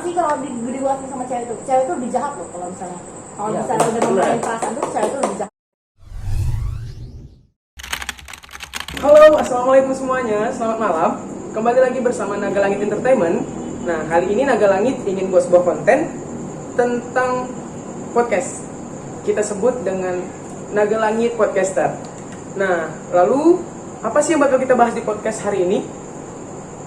sih kalau di-ghosting sama cewek itu? Cewek itu lebih jahat loh kalau misalnya udah memakai perasaan tuh cewek itu lebih jahat. Halo, assalamualaikum semuanya, selamat malam. Kembali lagi bersama Naga Langit Entertainment. Nah, kali ini Naga Langit ingin buat sebuah konten tentang podcast. Kita sebut dengan Naga Langit Podcaster. Nah, lalu apa sih yang bakal kita bahas di podcast hari ini?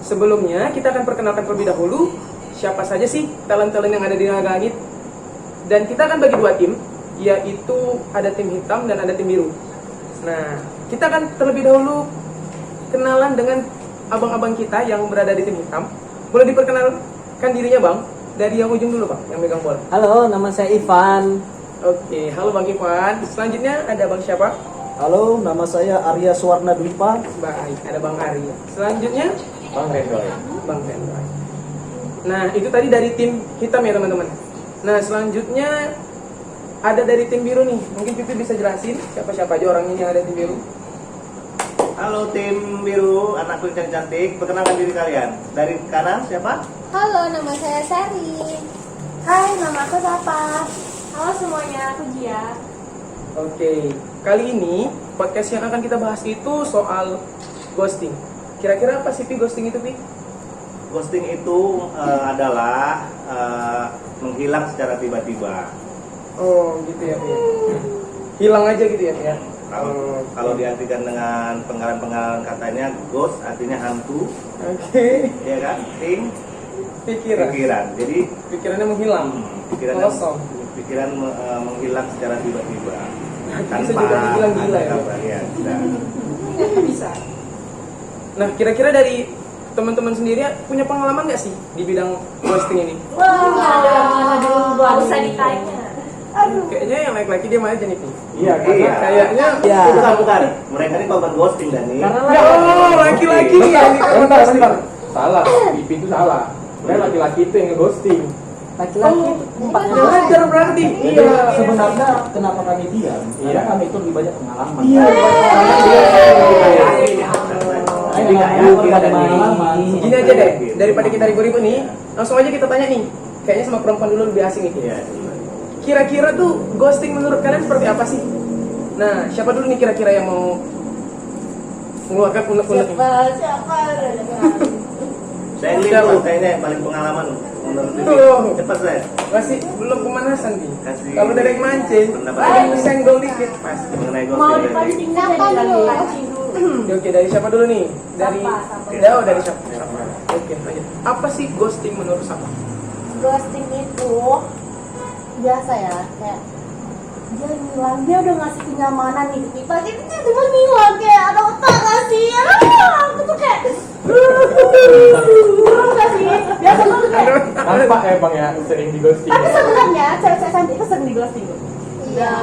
Sebelumnya, kita akan perkenalkan terlebih dahulu siapa saja sih talent-talent yang ada di Naga Langit. Dan kita akan bagi dua tim, yaitu ada tim hitam dan ada tim biru. Nah, kita akan terlebih dahulu kenalan dengan abang-abang kita yang berada di tim hitam. Boleh diperkenalkan dirinya, Bang? Dari yang ujung dulu, Bang, yang megang bola. Halo, nama saya Ivan. Oke, halo Bang Ivan. Selanjutnya ada Bang siapa? Halo, nama saya Arya Suwarna Dwipa. Baik, ada Bang Arya. Selanjutnya Bang Rendoy. Bang Rendoy. Nah, itu tadi dari tim hitam ya, teman-teman. Nah, selanjutnya ada dari tim biru nih. Mungkin Pipi bisa jelasin siapa-siapa aja orangnya yang ada tim biru. Halo tim biru, anak kulit yang cantik. Perkenalkan diri kalian. Dari kanan siapa? Halo, nama saya Sari. Hai, nama aku Sapa. Halo semuanya, aku Jia. Oke, kali ini podcast yang akan kita bahas itu soal ghosting. Kira-kira apa sih Pi ghosting itu, Pi? Ghosting itu adalah menghilang secara tiba-tiba. Oh, gitu ya, Pi. Hilang aja gitu ya, Pi ya. Kalau diartikan dengan penggalan-penggalan katanya, ghost artinya hantu, Oke. ya kan? Ting, Pikiran. Jadi Pikirannya menghilang. Kosong. pikiran menghilang secara tiba-tiba. Bisa juga dibilang gila ya. kabar, ya. Bisa. Nah, kira-kira dari teman-teman sendiri punya pengalaman nggak sih di bidang ghosting ini? Gak usah ditanya. Kayaknya yang laki-laki dia aja nih, Pi. Iya, Kayaknya. Ya. bukan. Mereka ini korban ghosting dan nih. Oh, laki-laki nih. Bentar. Salah, Pipi itu salah. Sebenarnya laki-laki itu yang nge-ghosting. Laki-laki Belajar berarti. Jadi sebenarnya kenapa kami diam? Karena kami itu lebih banyak pengalaman. Gini aja deh, daripada kita ribut-ribut nih, langsung aja kita tanya nih. Kayaknya sama perempuan dulu lebih asing nih. Iya. Kira-kira tuh ghosting menurut kalian seperti apa sih? Nah, siapa dulu nih kira-kira yang mau mengeluarkan unek-unek? Siapa? Saya ini kayaknya yang paling pengalaman menurut diri. Tuh. Cepat saya. Masih belum pemanasan nih. Kasih Kalau dari mancing, pendapat ada senggol dikit pasti. mengenai Mau ghosting. dipancing Siapa dulu? Oke, dari siapa dulu nih? Dari Sapa. dari siapa? Oke, lanjut. Apa sih ghosting menurut Sapa? Ghosting itu biasa ya, kayak dia ngilang, dia udah ngasih kenyamanan nih di kita, gitu dia cuma ngilang kayak ada otak gak sih? Aku tuh kayak gak sih? Biasa tuh kayak Nampak ya Bang ya, sering di ghosting. tapi sebenarnya cewek-cewek cantik itu sering di ghosting. Iya.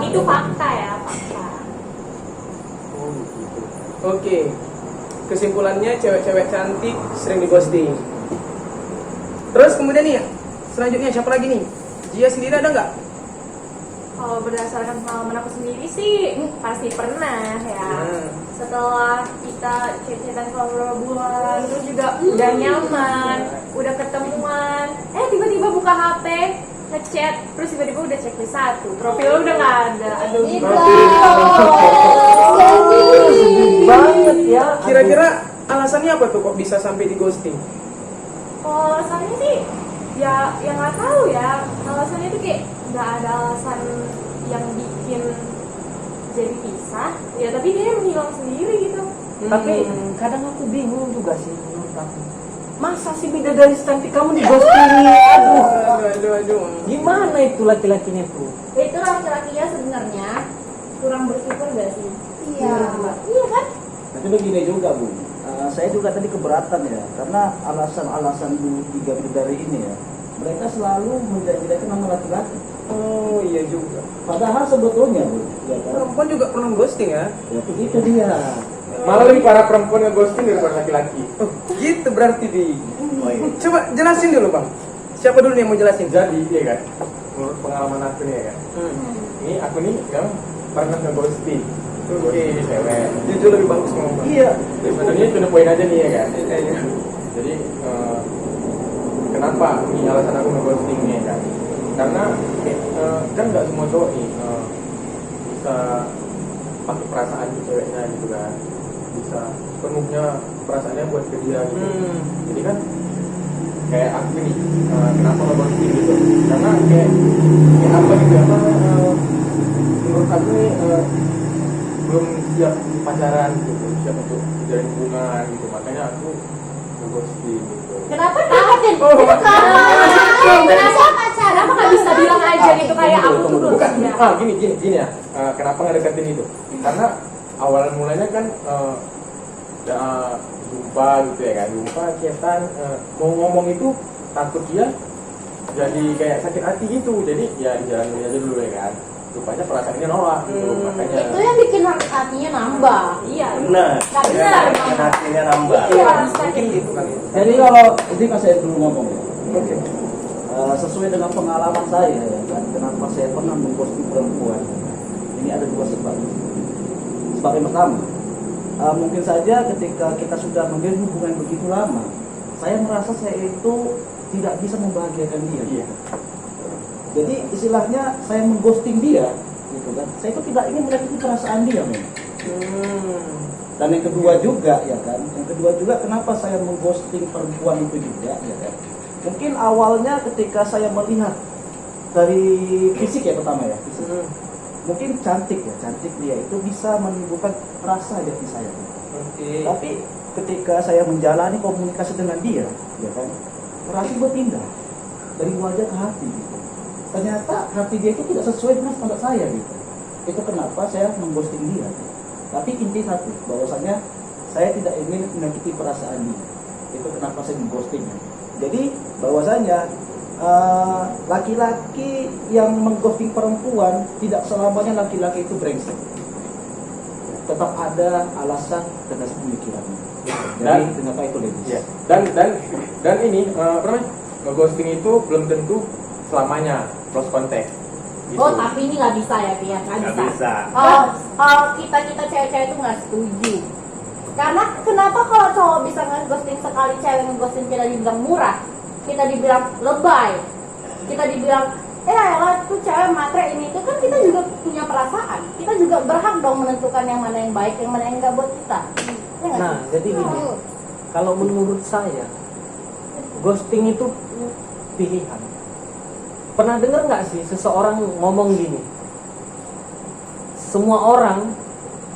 Itu fakta ya, fakta. Oke. Kesimpulannya cewek-cewek cantik sering di ghosting. Terus kemudian nih ya, selanjutnya siapa lagi nih? Jia sendiri ada nggak? Kalau berdasarkan pengalaman aku sendiri sih pasti pernah ya. Hmm. Setelah kita chat-chatan selama beberapa bulan, terus juga udah nyaman, udah ketemuan, tiba-tiba buka HP, ngechat, terus tiba-tiba udah checklist 1, profil udah nggak ada. Aduh, banget ya. Kira-kira alasannya apa tuh kok bisa sampai di ghosting? kalau alasannya sih ya nggak tahu ya, alasannya tuh kayak nggak ada alasan yang bikin jadi pisah ya, tapi dia menghilang sendiri gitu. Tapi kadang aku bingung juga sih menurut aku. Masa sih bidadari secantik kamu di ghosting? Aduh. Gimana itu laki-lakinya tuh? Itu laki-lakinya sebenarnya kurang bersyukur gak sih? Iya. Iya kan? Tapi begini juga Bu, saya juga tadi keberatan ya, karena alasan-alasan Bu tiga bidadari ini ya, mereka selalu menjadikan nama laki-laki. Oh iya juga. Padahal sebetulnya Bu, ya kan? Perempuan juga pernah ghosting ya? Ya itu dia. Malah lebih para perempuan nge-ghosting daripada laki-laki. Oh, gitu berarti Bi. Oh iya. Coba jelasin dulu Bang. Siapa dulu nih yang mau jelasin? Jadi iya kan, menurut pengalaman aku nih ya kan, ini aku nih yang pernah nge-ghosting. Oke. Cewek. Jujur lebih bagus ngomong. Iya. Sebenarnya to the point aja nih ya kan. Iya. Jadi kenapa ini alasan aku nge-ghosting nih kan? Karena kan nggak semua cowok nih bisa pakai perasaan ke ceweknya gitu kan, bisa penuhnya perasaannya buat ke dia gitu. Jadi kan kayak aku nih kenapa nge-ghosting gitu? Karena kayak apa gitu apa menurut aku nih belum siap pacaran gitu, siap untuk menjalin hubungan gitu, makanya aku nge-ghosting gitu. Kenapa deketin? Oh, Itu kenapa? Kenapa pacaran? Kenapa nggak bisa bilang aja gitu kayak aku tuh belum Bukan, siap? gini ya. Kenapa nggak deketin itu? Karena awal mulanya kan jumpa gitu ya kan, jumpa chatan, mau ngomong itu takut dia jadi kayak sakit hati gitu, jadi ya dijalanin aja dulu ya kan. Rupanya perasaannya nolak gitu, makanya. Itu yang bikin hatinya nambah. Iya. Benar. Nggak benar. Hatinya nambah. Iya. Mungkin gitu kali. Jadi kalau ini kan saya dulu ngomong ya. Oke. Sesuai dengan pengalaman saya ya kan, kenapa saya pernah mengghosting perempuan. Ini ada dua sebab. Sebab yang pertama, mungkin saja ketika kita sudah menjalin hubungan begitu lama, saya merasa saya itu tidak bisa membahagiakan dia. Iya. Jadi istilahnya saya mengghosting dia, gitu kan. Saya itu tidak ingin menyakiti perasaan dia, memang. Dan yang kedua juga ya kan, yang kedua juga kenapa saya mengghosting perempuan itu juga ya kan. Mungkin awalnya ketika saya melihat dari fisik ya pertama ya, fisik. Mungkin cantik dia itu bisa menimbulkan rasa di hati saya. Oke. Tapi ketika saya menjalani komunikasi dengan dia, ya kan, rasa berpindah dari wajah ke hati. Gitu. Ternyata hati dia itu tidak sesuai dengan standar saya gitu. Itu kenapa saya mengghosting dia. Tapi inti satu, bahwasanya saya tidak ingin menyakiti perasaan dia. Itu kenapa saya mengghosting. Jadi bahwasanya laki-laki yang mengghosting perempuan tidak selamanya laki-laki itu brengsek. Tetap ada alasan dan dasar pemikirannya. Jadi kenapa itu ladies? Ya. Dan ini apa namanya? Nge-ghosting itu belum tentu selamanya close contact. Gitu. Oh, tapi ini nggak bisa ya, Pia? Nggak Nggak bisa. bisa. Kita cewek-cewek itu nggak setuju. Karena kenapa kalau cowok bisa nge-ghosting sekali, cewek nge-ghosting kita dibilang murah, kita dibilang lebay, kita dibilang elah tuh cewek matre ini itu, kan kita juga punya perasaan. Kita juga berhak dong menentukan yang mana yang baik, yang mana yang enggak buat kita. Ya nggak Nah, sih? jadi gini, kalau menurut saya, ghosting itu pilihan. Pernah dengar nggak sih seseorang ngomong gini? Semua orang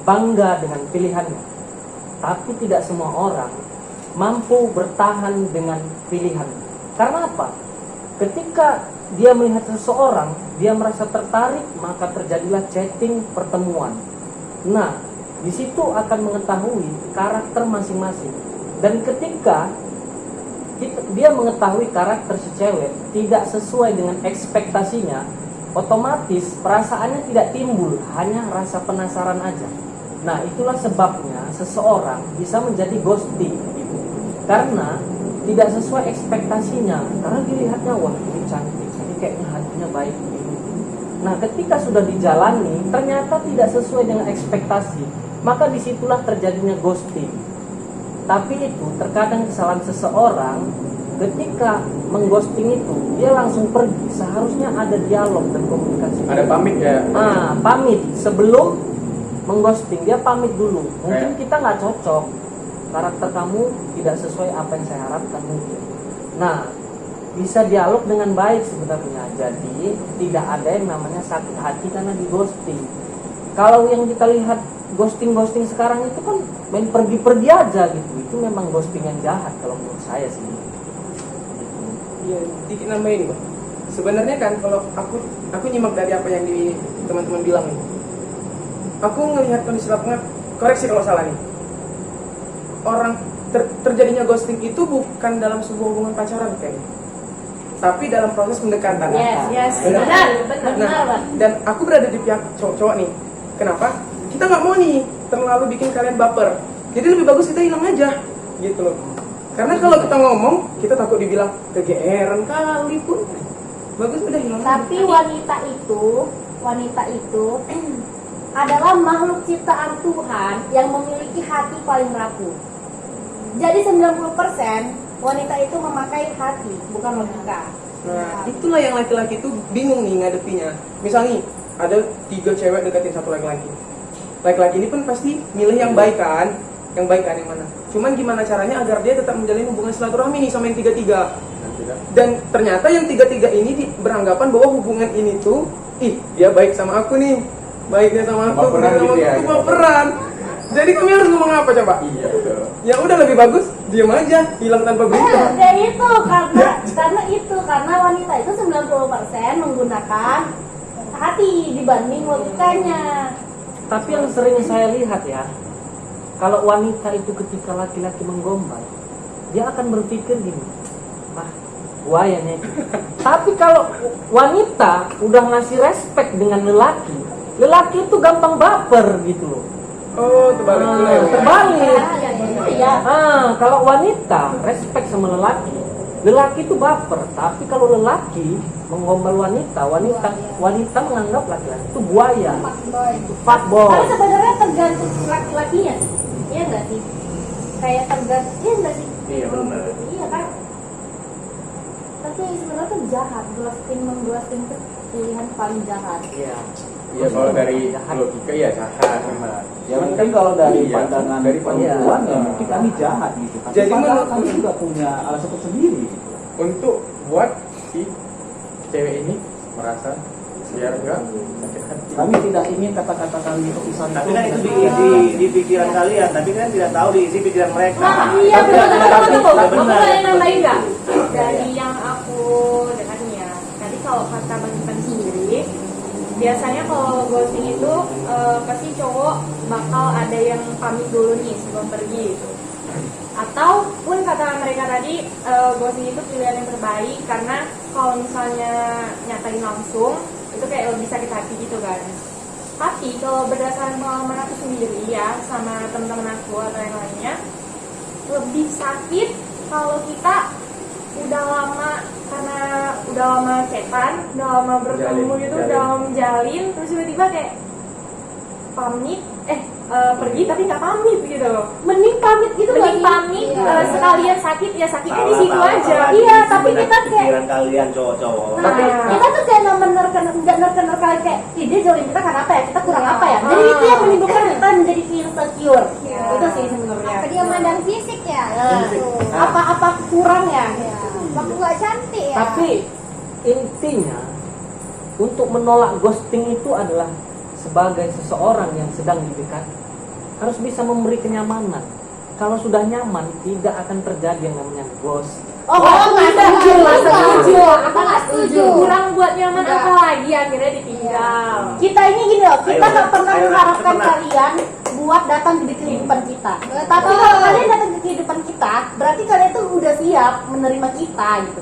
bangga dengan pilihannya, tapi tidak semua orang mampu bertahan dengan pilihannya. Karena apa? Ketika dia melihat seseorang, dia merasa tertarik, maka terjadilah chatting, pertemuan. Nah, di situ akan mengetahui karakter masing-masing. Dan ketika dia mengetahui karakter si cewek tidak sesuai dengan ekspektasinya, otomatis perasaannya tidak timbul, hanya rasa penasaran aja. Nah, itulah sebabnya seseorang bisa menjadi ghosting gitu. Karena tidak sesuai ekspektasinya, karena dilihatnya wah ini cantik, ini kayaknya hatinya baik gitu. Nah, ketika sudah dijalani ternyata tidak sesuai dengan ekspektasi, maka disitulah terjadinya ghosting. Tapi itu terkadang kesalahan seseorang ketika mengghosting itu, dia langsung pergi. Seharusnya ada dialog dan komunikasi. Ada pamit ya. Pamit sebelum mengghosting, dia pamit dulu. Mungkin kita nggak cocok, karakter kamu tidak sesuai apa yang saya harapkan mungkin. Nah, bisa dialog dengan baik sebenarnya. Jadi tidak ada yang namanya sakit hati karena di ghosting. Kalau yang kita lihat ghosting sekarang itu kan main pergi-pergi aja gitu. Itu memang ghosting yang jahat kalau menurut saya sih. Iya, dikit nambahin, Bang. Sebenarnya kan kalau aku nyimak dari apa yang di teman-teman bilang nih. Aku ngelihat kondisi lapangan, koreksi kalau salah nih. Orang terjadinya ghosting itu bukan dalam sebuah hubungan pacaran kayaknya, tapi dalam proses pendekatan. Yes, Benar. benar. Nah, dan aku berada di pihak cowok-cowok nih. Kenapa? Kita nggak mau nih terlalu bikin kalian baper. Jadi lebih bagus kita hilang aja, gitu loh. Karena kalau kita ngomong, kita takut dibilang kegeeran kali pun. Bagus udah hilang. Tapi wanita itu adalah makhluk ciptaan Tuhan yang memiliki hati paling rapuh. Jadi 90% Wanita itu memakai hati, bukan logika. Nah, itulah yang laki-laki itu bingung nih ngadepinya. Misalnya ada 3 cewek deketin satu laki-laki. Laki-laki ini pun pasti milih yang baik kan? Yang baik kan yang mana? Cuman gimana caranya agar dia tetap menjalin hubungan silaturahmi nih sama yang 3-3. Dan ternyata yang 3-3 ini beranggapan bahwa hubungan ini tuh, dia baik sama aku nih. Baiknya sama aku, Baperan sama gitu ya, aku gitu. baperan. Jadi kami harus ngomong apa coba? Iya betul. Ya udah lebih bagus diam aja, hilang tanpa berita. Ya itu karena wanita itu 90% menggunakan hati dibanding logikanya. Tapi yang sering saya lihat ya, kalau wanita itu ketika laki-laki menggombal, dia akan berpikir gini, buaya nih. Tapi kalau wanita udah ngasih respect dengan lelaki itu gampang baper gitu loh. Oh, terbalik pula ya. Terbalik. Iya. Kalau wanita respect sama lelaki itu baper. Tapi kalau lelaki menggombal wanita menganggap laki-laki itu buaya, fuckboy. Tapi sebenarnya tergantung laki-lakinya, iya nggak sih? Kayak tergantung, iya nggak sih? Iya benar. Iya kan? Tapi sebenarnya kan jahat, ghosting itu pilihan paling jahat. Iya. Iya kalau dari logika ya jahat memang. Ya mungkin kalau dari Iya, pandangan dari perempuan pandangan. ya mungkin kami jahat gitu. Tapi Jadi padahal menurut- kami juga punya alasan tersendiri. Gitu. Untuk buat si cewek ini merasa biar enggak sakit hati. Kami tidak ingin kata-kata kami kepisahan Tapi kan itu di pikiran kalian, tapi kan tidak tahu di isi pikiran mereka. Nah, iya Tapi- betul. tapi- Aku tapi benar. boleh nambahin nggak? Dari yang aku dengarnya, tadi kalau kata Bang Ipan sendiri, biasanya kalau ghosting itu pasti cowok bakal ada yang pamit dulu nih sebelum pergi. Atau pun kata mereka tadi, ghosting itu pilihan yang terbaik karena kalau misalnya nyatain langsung itu kayak lebih sakit hati gitu kan. Tapi kalau berdasarkan pengalaman aku sendiri ya sama teman-teman aku atau yang lainnya, lebih sakit kalau kita udah lama, karena udah lama chatan, udah lama bertemu gitu, udah lama menjalin, terus tiba-tiba kayak pamit, pergi tapi nggak pamit gitu. Mending pamit gitu Mending nggak sih? pamit, Iya. sekalian sakit ya sakitnya di Salah situ tahu aja. apalagi Iya, isi tapi benak kita kayak- pikiran kalian cowok-cowok. Nah, kita tuh kayak nggak menerka kayak, dia jauhin kita karena apa ya? Kita kurang apa ya? Jadi itu yang menimbulkan kita menjadi insecure. Iya. Itu sih sebenarnya. Apa dia mandang fisik ya? Apa kurang ya? Waktu nggak cantik ya? Tapi intinya untuk menolak ghosting itu adalah sebagai seseorang yang sedang didekati harus bisa memberi kenyamanan. Kalau sudah nyaman tidak akan terjadi yang namanya ghost. Oh, nggak setuju, nggak setuju. Apa nggak setuju? Kurang buat nyaman Enggak. apa lagi akhirnya ditinggal. Kita ini gini loh, kita Ayo, nggak pernah ayo, mengharapkan pernah. kalian buat datang di kehidupan kita. Betul. Tapi kalau kalian datang ke kehidupan kita, berarti kalian tuh udah siap menerima kita gitu.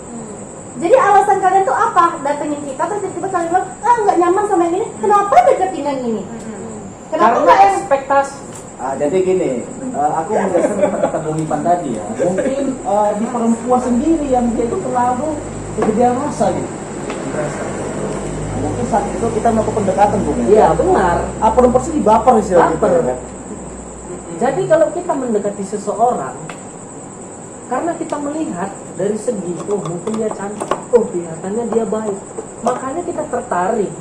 Jadi alasan kalian tuh apa? Datengin kita terus tiba-tiba kalian bilang, nggak nyaman sama yang ini. Kenapa deketin yang ini? Kenapa Karena nggak yang ekspektasi. Jadi gini, aku menjelaskan kata Bung Ipan tadi ya. Mungkin di perempuan sendiri yang dia itu terlalu kegedean rasa gitu. Mungkin saat itu kita melakukan pendekatan Bung. Iya benar. Perempuan sendiri baper istilahnya. Baper. Gitu, ya. Jadi kalau kita mendekati seseorang, karena kita melihat dari segi, mungkin dia cantik, kelihatannya dia baik, makanya kita tertarik.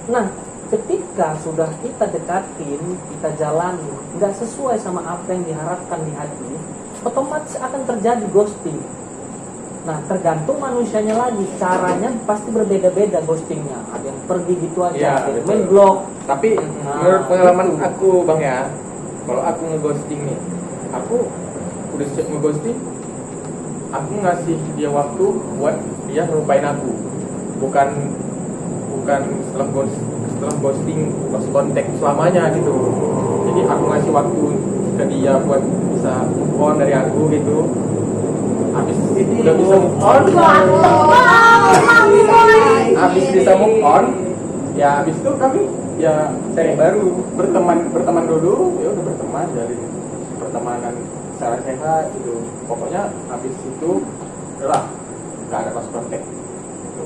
Nah, ketika sudah kita dekatin, kita jalani, nggak sesuai sama apa yang diharapkan di hati, otomatis akan terjadi ghosting. Nah, tergantung manusianya lagi, caranya pasti berbeda-beda ghostingnya. Ada yang pergi gitu aja, Iya, ada yang betul. main blok. Tapi Nah, menurut pengalaman gitu. aku bang ya, kalau aku ngeghosting nih, aku udah siap ngeghosting, aku ngasih dia waktu buat dia ngelupain aku, bukan setelah ghosting lost contact selamanya gitu. Jadi aku ngasih waktu ke dia buat bisa move on dari aku gitu. Habis udah bisa move on, habis bisa move on, ya habis itu kami ya cari baru, berteman dulu, ya udah berteman dari pertemanan secara sehat gitu. Pokoknya habis itu udahlah nggak ada lost contact gitu.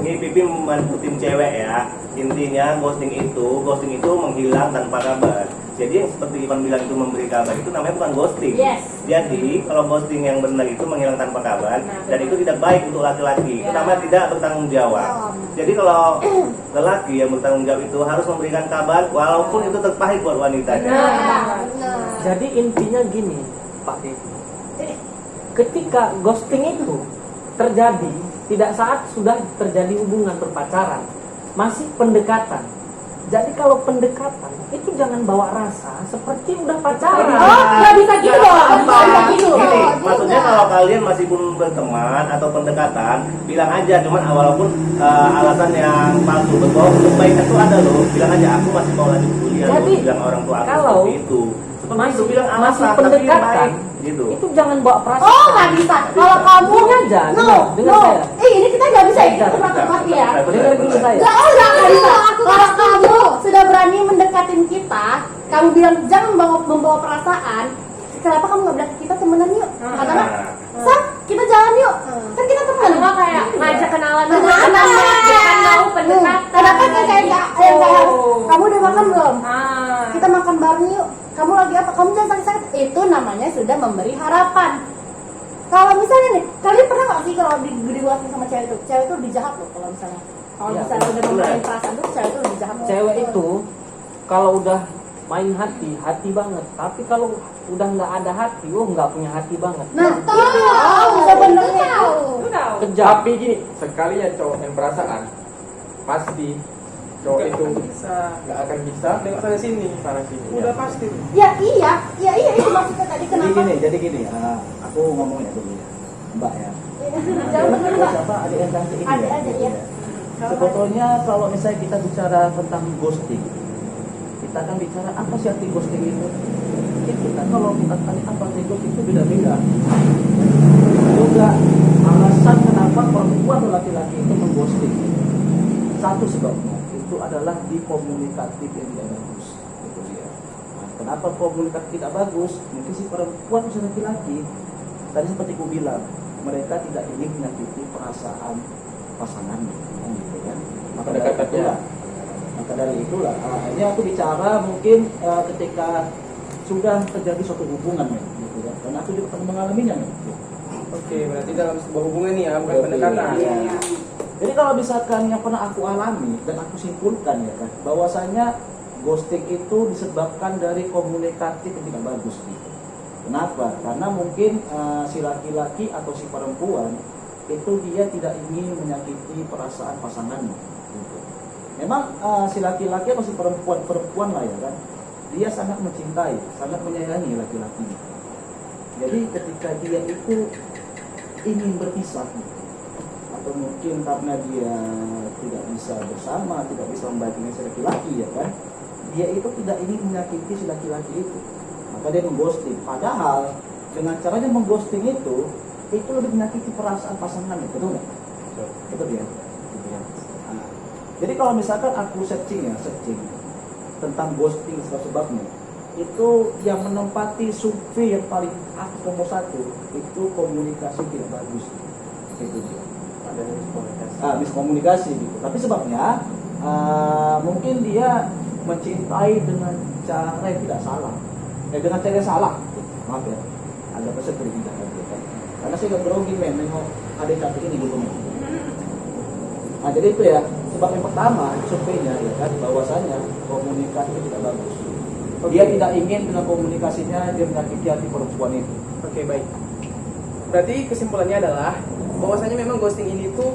Ini Pipi membantu tim cewek ya. Intinya ghosting itu menghilang tanpa kabar. Jadi yang seperti Ivan bilang itu memberi kabar itu namanya bukan ghosting. Yes. Jadi kalau ghosting yang benar itu menghilang tanpa kabar dan itu tidak baik untuk laki-laki. Itu namanya tidak bertanggung jawab. Jadi kalau lelaki yang bertanggung jawab itu harus memberikan kabar walaupun itu terpahit buat wanitanya. Jadi intinya gini, Pak Devi. Ketika ghosting itu terjadi tidak saat sudah terjadi hubungan berpacaran, masih pendekatan. Jadi kalau pendekatan itu jangan bawa rasa seperti udah pacaran. Oh, nggak bisa gitu dong. Nggak bisa gitu. Gini, maksudnya kalau kalian masih pun berteman atau pendekatan, bilang aja, cuman walaupun alasan yang palsu berbohong, kebaikan itu ada loh. Bilang aja aku masih mau lanjut kuliah, Jadi, loh. Bilang orang tua aku kalau seperti itu. Seperti masih itu bilang masih alasan, tapi pendekatan, baik, gitu. itu jangan bawa perasaan. Oh, nggak bisa. Kalau kamu Gini aja, dengar saya. Ini kita nggak bisa ya. Kita Bentar, berhati-hati ya. Dengar dulu saya. Nggak bisa. Kalau kamu sudah berani mendekatin kita, kamu bilang jangan membawa perasaan. Kenapa kamu nggak bilang kita temenan yuk? Katakan, Sam, kita jalan yuk. Kan kita teman. Atau nggak kayak ngajak kenalan dulu, Kenalan. bukan mau pendekatan. Kenapa kayak harus kamu udah makan belum? Ah. Kita makan bareng yuk. Kamu lagi apa? Kamu jangan sakit-sakit. Itu namanya sudah memberi harapan. Kalau misalnya nih, kalian pernah nggak sih kalau dibuatin sama cewek itu? Cewek itu lebih jahat loh kalau misalnya. Kalau Iya, misalnya udah memberi perasaan tuh, cewek itu lebih jahat. Cewek itu kalau udah main hati, hati banget. Tapi kalau udah nggak ada hati, nggak punya hati banget. Nah, itu sebenarnya itu. Udah. Kejam. Tapi gini, sekalinya cowok yang perasaan, pasti cowok itu nggak akan bisa Nengok sana sini. sana sini. Udah pasti. Ya iya itu maksudnya tadi kenapa? Jadi gini, aku ngomongnya dulu ya, Mbak ya. Jangan bener Mbak Mbak. siapa? Adik yang cantik ini Adik ya? aja, iya. Sebetulnya kalau misalnya kita bicara tentang ghosting, kita akan bicara apa sih arti ghosting itu? Kita kalau kita tanya apa arti ghosting itu beda-beda. Juga alasan kenapa perempuan atau laki-laki itu mengghosting. Satu sebabnya itu adalah di komunikatif yang tidak bagus. Itu dia. Nah, kenapa komunikatif tidak bagus? Mungkin si perempuan atau si laki-laki tadi seperti ku bilang, mereka tidak ingin menyakiti perasaan pasangannya, kan gitu kan? Maka dari itulah, ini aku bicara mungkin ketika sudah terjadi suatu hubungan, men, gitu kan? Karena aku juga pernah mengalaminya, men. Oke, berarti dalam sebuah hubungan nih ya, bukan Oke, pendekatan. iya. Jadi kalau misalkan yang pernah aku alami dan aku simpulkan ya kan, bahwasanya ghosting itu disebabkan dari komunikatif yang tidak bagus gitu. Kenapa? Karena mungkin si laki-laki atau si perempuan itu dia tidak ingin menyakiti perasaan pasangannya. Gitu. Memang si laki-laki atau si perempuan lah ya kan, dia sangat mencintai, sangat menyayangi laki-lakinya. Jadi ketika dia itu ingin berpisah, atau mungkin karena dia tidak bisa bersama, tidak bisa membagikan si laki-laki ya kan, dia itu tidak ingin menyakiti si laki-laki itu, maka dia mengghosting. Padahal dengan caranya mengghosting itu lebih menyakiti perasaan pasangannya, betul nggak? Betul ya. Gitu ya. Nah, jadi kalau misalkan aku searching tentang ghosting sebab-sebabnya, itu yang menempati survei yang paling atas nomor 1 itu komunikasi tidak bagus. Itu dia. Ada miskomunikasi. Miskomunikasi gitu. Tapi sebabnya mungkin dia mencintai dengan cara yang tidak salah, dengan cara yang salah. Gitu. Maaf ya, agak pesan berbeda gitu kan. Karena saya gak grogi nengok adik cantik ini gitu. Nah jadi itu ya sebab yang pertama surveinya ya kan, bahwasanya komunikasi tidak bagus. Dia tidak ingin dengan komunikasinya dia menyakiti hati perempuan itu. Oke, baik. Berarti kesimpulannya adalah bahwasanya memang ghosting ini tuh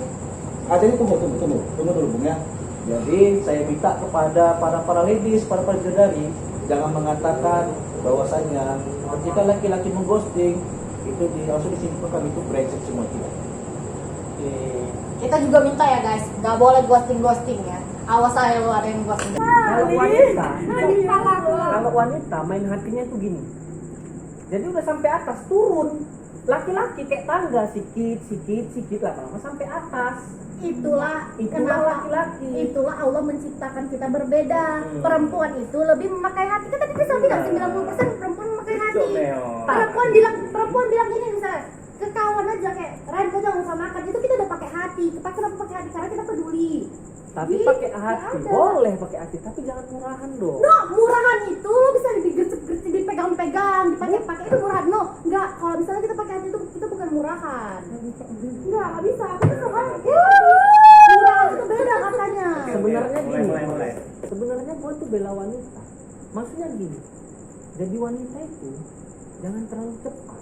Jadi tunggu dulu Bung ya. Jadi saya minta kepada para ladies, para bidadari, jangan mengatakan bahwasanya ketika laki-laki mengghosting itu langsung disimpulkan itu brengsek semua tidak. Kita juga minta ya guys, nggak boleh ghosting ya. Awas aja lo ada yang ghosting. Kalau wanita main hatinya tuh gini. Jadi udah sampai atas turun. Laki-laki kayak tangga sikit lama-lama sampai atas. Itulah Itulah laki-laki. Itulah Allah menciptakan kita berbeda. Perempuan itu lebih memakai hati. Kan tadi saya bilang 90% perempuan memakai hati. Perempuan bilang gini misalnya ke kawan aja kayak Ren kau jangan usah makan, itu kita udah pakai hati. Kenapa pakai hati? Karena kita peduli. Tapi Ih, pakai nggak hati, ada. boleh pakai hati, tapi jangan murahan dong. No, murahan itu lo bisa digercep-gercep, dipegang-pegang, dipakai-pakai itu murahan. No, enggak. Kalau misalnya kita pakai hati itu kita bukan murahan. Enggak bisa. Aku tuh kan. Murahan itu beda katanya. Sebenarnya gini, mulai. sebenarnya gue tuh bela wanita. Maksudnya gini, jadi wanita itu jangan terlalu cepat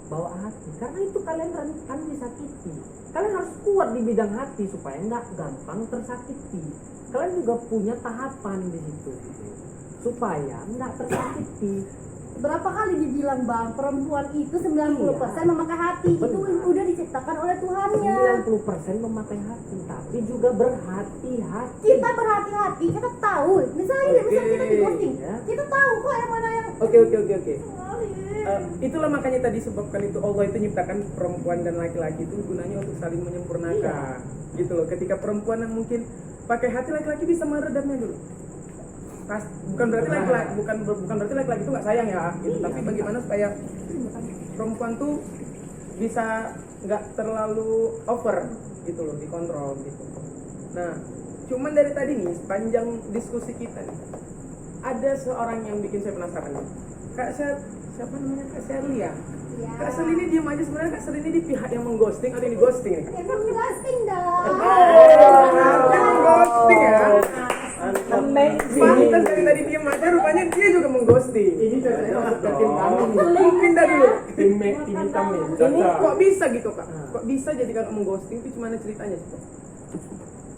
bawa hati, karena itu kalian rentan disakiti. Kalian harus kuat di bidang hati supaya nggak gampang tersakiti. Kalian juga punya tahapan di situ, supaya nggak tersakiti. Berapa kali dibilang Bang, perempuan itu 90% memakai hati. Itu Benar. udah diciptakan oleh Tuhannya. 90% memakai hati, tapi juga berhati-hati. Kita berhati-hati, kita tahu. Misalnya kita di ghosting, Ya. kita tahu kok yang mana yang Oke. Itulah makanya tadi sebabkan itu Allah itu nyiptakan perempuan dan laki-laki itu gunanya untuk saling menyempurnakan. Gitu loh. Ketika perempuan yang mungkin pakai hati, laki-laki bisa meredamnya dulu. Bukan berarti laki-laki itu nggak sayang ya, gitu. Tapi bagaimana supaya perempuan tuh bisa nggak terlalu over gitu loh, dikontrol gitu. Nah, cuman dari tadi nih sepanjang diskusi kita nih, ada seorang yang bikin saya penasaran nih. Siapa namanya? Kak Sherly ya? Iya. Kak Sherly ini diam aja, sebenarnya Kak Sherly ini di pihak yang mengghosting atau yang dighosting nih? Kak? Emang ghosting dong. Mengghosting ya? Amazing. Pantas dari tadi diam aja, rupanya dia juga mengghosting. Ini cocoknya masuk ke tim kami. Pindah dulu. Tim hitam nih. Ini Cocok. kok bisa gitu Kak? Kok bisa jadi kalau mengghosting itu gimana ceritanya sih?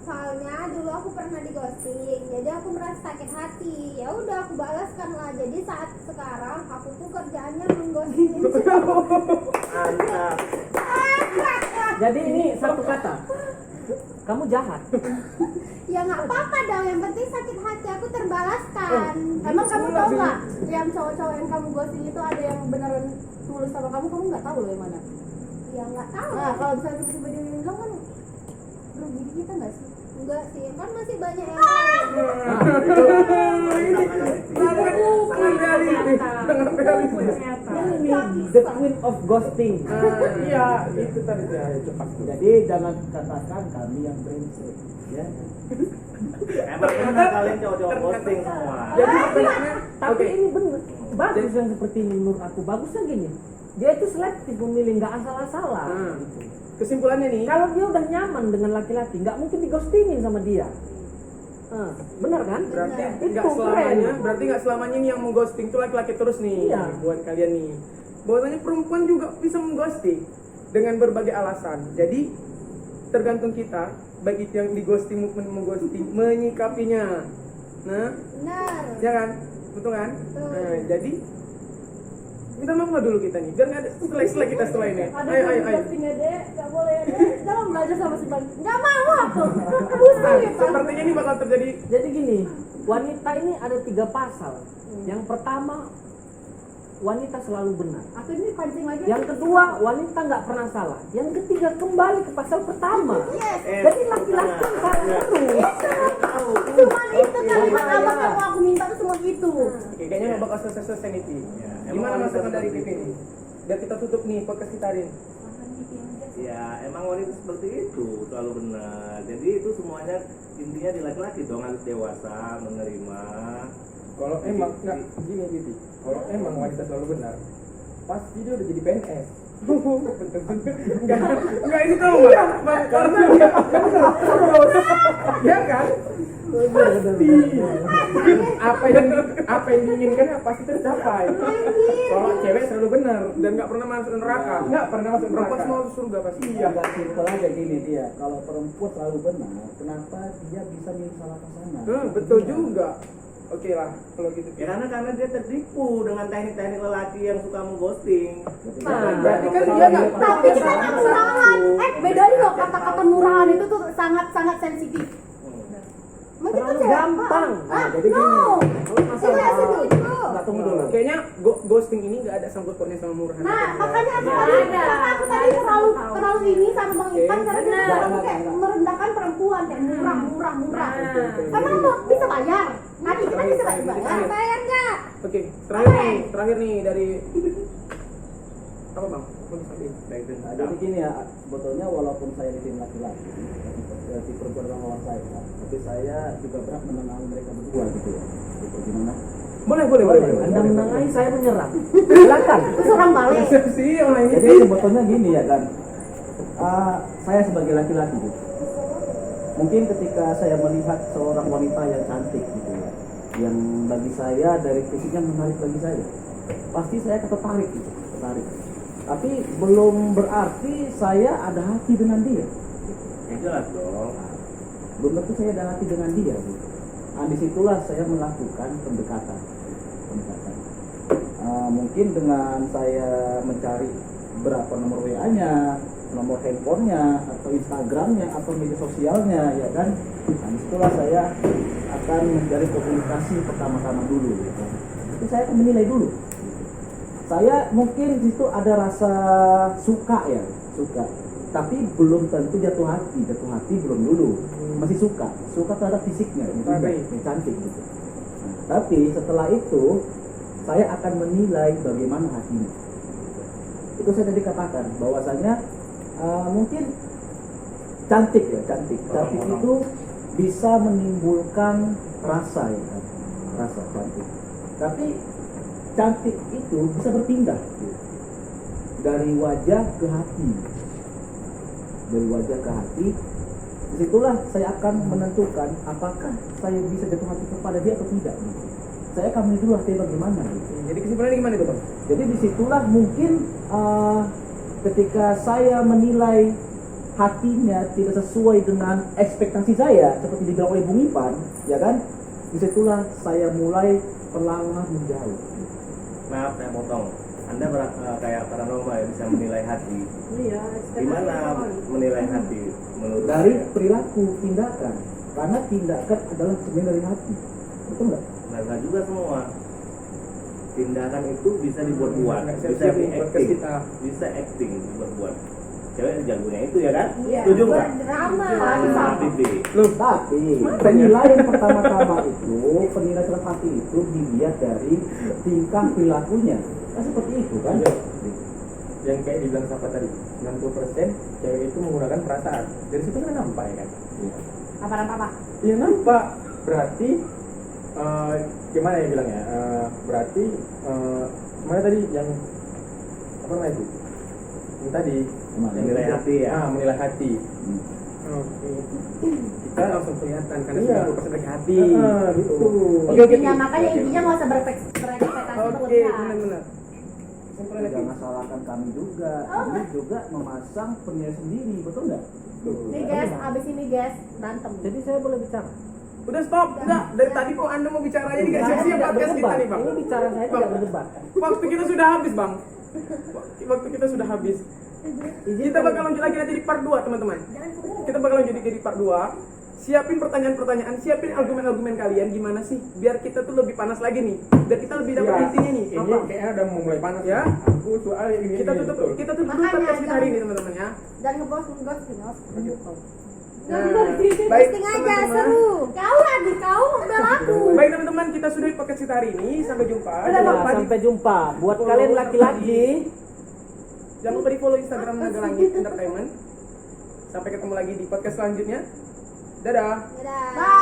Soalnya dulu aku pernah di ghosting, jadi aku merasa sakit hati. Ya udah aku balaskan lah. Jadi saat sekarang aku tuh kerjaannya mengghosting. Mantap. Jadi ini satu kata, kamu jahat. Ya nggak apa-apa dong, yang penting sakit hati aku terbalaskan. Emang kamu tahu nggak yang cowok-cowok yang kamu ghosting itu ada yang beneran tulus sama kamu nggak tahu loh yang mana. Ya nggak tahu. Nah kalau misalnya tiba-tiba dia bilang kan rugi di kita nggak sih? Enggak sih, kan masih banyak yang Sangat realistis. Ini the queen of ghosting. Iya, itu tadi ya cepat. Jadi jangan katakan kami yang brengsek, ya. Emang benar kalian cowok-cowok ghosting semua. Jadi sebenarnya Tapi oke. ini bener, bagus yang seperti ini menurut aku. Bagusnya gini, dia itu selektif memilih, nggak asal-asalan. Gitu. Kesimpulannya nih, Kalau dia udah nyaman dengan laki-laki, nggak mungkin dighostingin sama dia. Benar kan? berarti Itu nggak selamanya, keren. berarti nggak selamanya nih yang mengghosting itu laki-laki terus nih. Iya. Buat kalian nih, bahwasanya perempuan juga bisa mengghosting dengan berbagai alasan. Jadi tergantung kita, baik itu yang dighosting maupun mengghosting, menyikapinya. Nah, benar. ya kan, betul kan? Nah, jadi minta maaf lah dulu kita nih, biar nggak ada setelah kita setelah ini. Ada Ayo. yang ghosting ya dek, nggak boleh ya dek. Jangan belajar sama si Bang. Nggak mau aku. Pusing ya Bang. Sepertinya ini bakal terjadi. Jadi gini, wanita ini ada 3 pasal. Yang pertama, wanita selalu benar. Aku ini pancing lagi. Yang kedua, wanita nggak pernah salah. Yang ketiga, kembali ke pasal pertama. Jadi laki-laki yang salah terus. Cuman itu kalimat abang yang mau aku minta tuh cuma itu. Oke, kayaknya nggak bakal selesai nih Pi. Gimana masukan dari Pipi nih? Biar kita tutup nih podcast kita hari ini. Ya emang wanita seperti itu selalu benar. Jadi itu semuanya intinya di laki-laki dong, harus dewasa menerima. Kalau emang nggak gini Bibi, kalau emang wanita selalu benar, pasti dia udah jadi PNS. Enggak itu tuh Bang. Karena dia ya kan? Pasti apa yang diinginkan pasti tercapai. Kalau cewek selalu benar Dan nggak pernah masuk neraka. nggak pernah masuk Perempuan neraka. semua masuk surga pasti. Iya, nggak simpel aja gini dia. Kalau perempuan selalu benar, kenapa dia bisa milih salah pasangan? Betul juga. Oke lah, kalau gitu. Ya karena dia tertipu dengan teknik-teknik lelaki yang suka mengghosting. Berarti kan dia nggak. Tapi kita nggak murahan. Bedanya loh kata-kata murahan itu tuh sangat sensitif. Emang kita Terlalu cewek, gampang. Pak? Nah, jadi No. gini. Kalau Saya nggak masalah setuju. nggak, tunggu dulu. Kayaknya ghosting ini nggak ada sangkut pautnya sama murahan. Nah, makanya aku Nggak tadi, ada. aku tadi terlalu ini sama Bang Ipan karena dia Benar. terlalu kayak merendahkan perempuan kayak murah. Nah. Emang lo bisa bayar? Hati kita bisa bayar. Bayar nggak? Oke, terakhir nih dari apa Bang? Mau disampaikan? Baik, Nah, jadi gini ya, sebetulnya walaupun saya di tim laki-laki, tipe pertama saya, tapi saya juga berat menenangkan mereka berdua gitu ya. Gitu, gimana? Boleh. Anda menengahi, saya menyerang. Silakan. Terus orang balik. Resepsi orang ini. Jadi sebetulnya gini ya kan, saya sebagai laki-laki gitu, mungkin ketika saya melihat seorang wanita yang cantik gitu ya, yang bagi saya dari fisiknya menarik bagi saya, pasti saya tertarik gitu, tertarik. Tapi belum berarti saya ada hati dengan dia. Ya jelas dong. Belum tentu saya ada hati dengan dia gitu. Nah, disitulah saya melakukan pendekatan. Mungkin dengan saya mencari berapa nomor WA-nya, nomor handphonenya, atau Instagramnya, atau media sosialnya, ya kan. Nah, disitulah saya akan mencari komunikasi pertama-tama dulu. Gitu. Itu saya akan menilai dulu. Saya mungkin di situ ada rasa suka ya, suka. Tapi belum tentu jatuh hati belum dulu. Masih suka terhadap fisiknya, gitu, yang cantik gitu. Nah, tapi setelah itu saya akan menilai bagaimana hatinya. Itu saya tadi katakan bahwasanya mungkin cantik itu bisa menimbulkan rasa ya kan, rasa cantik. Tapi cantik itu bisa berpindah gitu. Dari wajah ke hati. Disitulah saya akan menentukan apakah saya bisa jatuh hati kepada dia atau tidak. Saya akan menilai dulu hati bagaimana. Gitu. Jadi kesimpulannya gimana itu, Bang? Jadi disitulah mungkin ketika saya menilai hatinya tidak sesuai dengan ekspektasi saya, seperti dibilang oleh Bung Ipan, ya kan? Disitulah saya mulai perlahan menjauh. Maaf saya potong. Anda kayak paranormal ya, bisa menilai hati. Iya. Gimana menilai hati menurut Dari saya? perilaku, tindakan. Karena tindakan adalah cermin dari hati. Betul nggak? Nah, nggak juga semua. Tindakan itu bisa dibuat-buat, Nggak bisa siap-siap di buat acting, kita. bisa acting dibuat-buat. Cewek jagonya itu ya kan? Iya, Setuju nggak? berdrama. Nah, Bibi. Tapi penilaian pertama-tama itu, penilaian terhadap hati itu dilihat dari tingkah perilakunya. Kan seperti itu kan? Iya. Yang kayak dibilang siapa tadi, 60% cewek itu menggunakan perasaan. Dari situ kan nampak ya kan? Apa? Iya nampak. Berarti gimana ya bilangnya? Berarti mana tadi yang apa namanya itu? Yang tadi Menilai hati ya. menilai hati. Oke. Kita langsung kelihatan karena Iya. 90% dari hati. Gitu. Oke. Intinya makanya intinya nggak usah berekspektasi Oke, berlebihan. benar-benar. Kesimpulannya Jangan lagi. salahkan kami juga. Kami juga memasang penilaian sendiri, betul nggak? Nih guys, abis ini guys berantem. Jadi saya boleh bicara. Udah stop, enggak. Dari tadi kok Anda mau bicara aja nggak siap-siap Tidak podcast kita berdebat. nih, Bang. Ini bicara saya Bang, tidak berdebat. waktu kita sudah habis, Bang. Waktu kita sudah habis. Kita bakal lanjut lagi nanti di part 2, teman-teman. Kita bakal lanjut di part 2. Siapin pertanyaan-pertanyaan, siapin argumen-argumen kalian gimana sih biar kita tuh lebih panas lagi nih. Biar kita lebih dapat intinya nih. Ini Apa? kayaknya udah mau mulai panas Ya. Aku soalnya ini. Kita tutup Makanya, podcast kita hari ini, jangan- teman-teman ya. Dan ngeghosting. Nah, baik Posting aja teman-teman. seru. Kau lagi kau udah laku. Baik teman-teman, kita sudah di podcast kita hari ini. Sampai jumpa. Ya, Jangan lupa di- sampai jumpa. Buat kalian laki-laki, Jangan lupa di follow Instagram Naga Langit Entertainment. Sampai ketemu lagi di podcast selanjutnya. Dadah. Dadah. Bye.